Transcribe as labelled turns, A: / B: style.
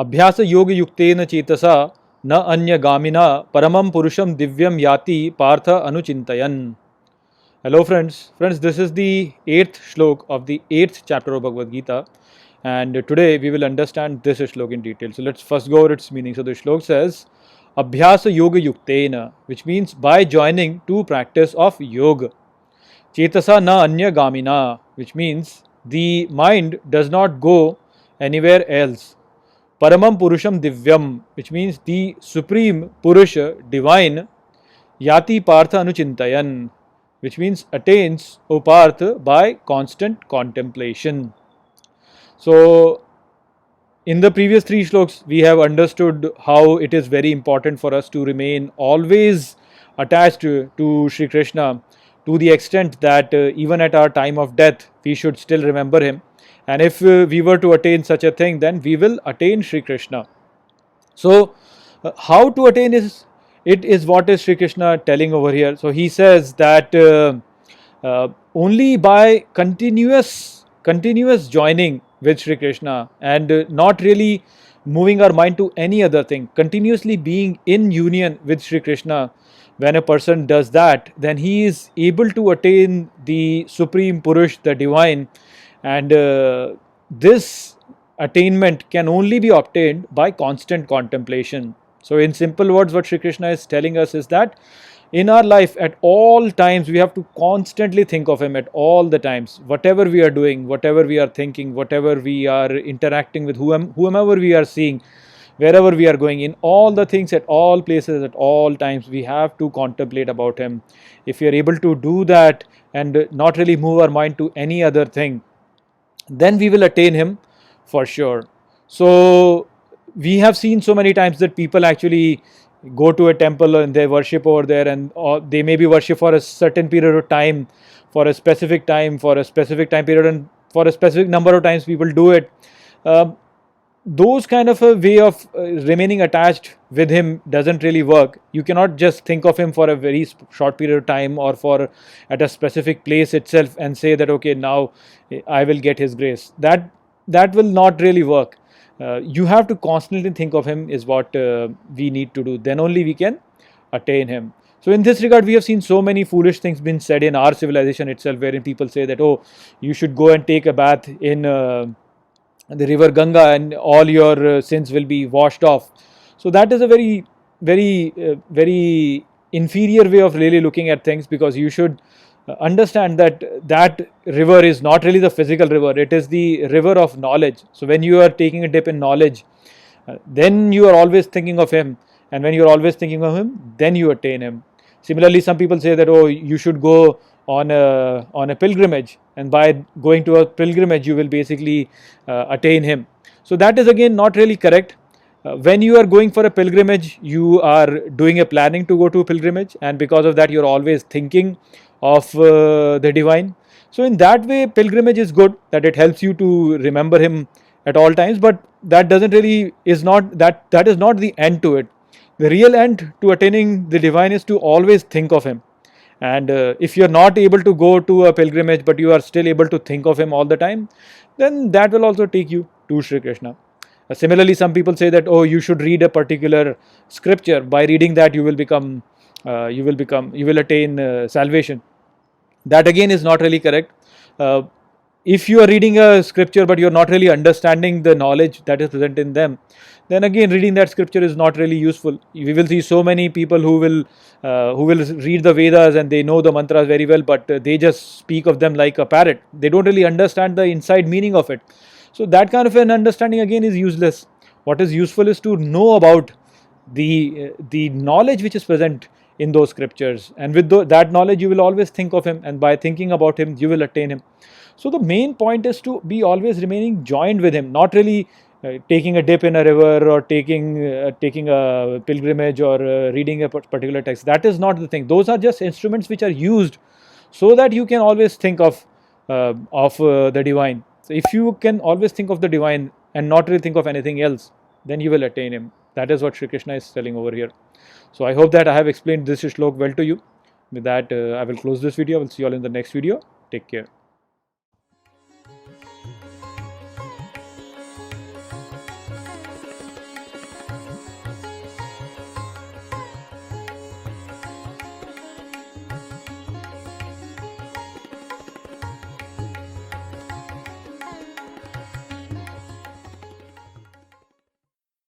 A: अभ्यास योग युक्तेन चेतसा न अन्यगामिना परमं पुरुषम दिव्यम याति Partha अनुचिंतयन. Hello friends, this is the 8th shlok of the 8th chapter of Bhagavad Gita, and today we will understand this shlok in detail. So let's first go over its meaning. So the shlok says Abhyasa Yoga Yuktena, which means by joining to practice of yoga. Chetasa na anya gamina, which means the mind does not go anywhere else. Paramam Purusham Divyam, which means the supreme Purusha, divine, Yati Partha Anuchintayan, which means attains, O Partha, by constant contemplation. So, in the previous three shloks, we have understood how it is very important for us to remain always attached to Sri Krishna, to the extent that even at our time of death, we should still remember him. And if we were to attain such a thing, then we will attain Sri Krishna. So, how to attain it is what is Sri Krishna telling over here. So, he says that only by continuous joining with Sri Krishna and not really moving our mind to any other thing, continuously being in union with Sri Krishna, when a person does that, then he is able to attain the Supreme Purush, the Divine, and this attainment can only be obtained by constant contemplation. So in simple words, what Sri Krishna is telling us is that in our life at all times we have to constantly think of him at all the times. Whatever we are doing, whatever we are thinking, whatever we are interacting with, whomever we are seeing, wherever we are going, in all the things, at all places, at all times, we have to contemplate about him. If we are able to do that and not really move our mind to any other thing, then we will attain him for sure. So we have seen so many times that people actually go to a temple and they worship over there, and they maybe worship for a certain period of time, for a specific time, for a specific time period, and for a specific number of times people do it. Those kind of a way of remaining attached with him doesn't really work. You cannot just think of him for a very short period of time or for at a specific place itself and say that okay, now I will get his grace. That will not really work. You have to constantly think of him is what we need to do. Then only we can attain him. So in this regard, we have seen so many foolish things been said in our civilization itself, wherein people say that, oh, you should go and take a bath in the river Ganga and all your sins will be washed off. So that is a very inferior way of really looking at things, because you should understand that that river is not really the physical river, it is the river of knowledge. So when you are taking a dip in knowledge, then you are always thinking of him, and when you are always thinking of him, then you attain him. Similarly, some people say that, oh, you should go on a pilgrimage, and by going to a pilgrimage you will basically attain him. So that is again not really correct. When you are going for a pilgrimage, you are doing a planning to go to a pilgrimage, and because of that you are always thinking of the divine. So in that way, pilgrimage is good, that it helps you to remember him at all times, but that doesn't really is not that is not the end to it. The real end to attaining the divine is to always think of him. And if you are not able to go to a pilgrimage but you are still able to think of him all the time, then that will also take you to Sri Krishna. Similarly, some people say that, oh, you should read a particular scripture. By reading that, you will attain salvation. That again is not really correct. If you are reading a scripture but you are not really understanding the knowledge that is present in them, then again reading that scripture is not really useful. We will see so many people who will read the Vedas and they know the mantras very well, but they just speak of them like a parrot. They don't really understand the inside meaning of it. So that kind of an understanding again is useless. What is useful is to know about the knowledge which is present in those scriptures, and with that knowledge you will always think of him, and by thinking about him you will attain him. So the main point is to be always remaining joined with him, not really taking a dip in a river or taking a pilgrimage or reading a particular text. That is not the thing. Those are just instruments which are used so that you can always think of the divine. So if you can always think of the divine and not really think of anything else, then you will attain him. That is what Sri Krishna is telling over here. So I hope that I have explained this shlok well to you. With that, I will close this video. I will see you all in the next video. Take care.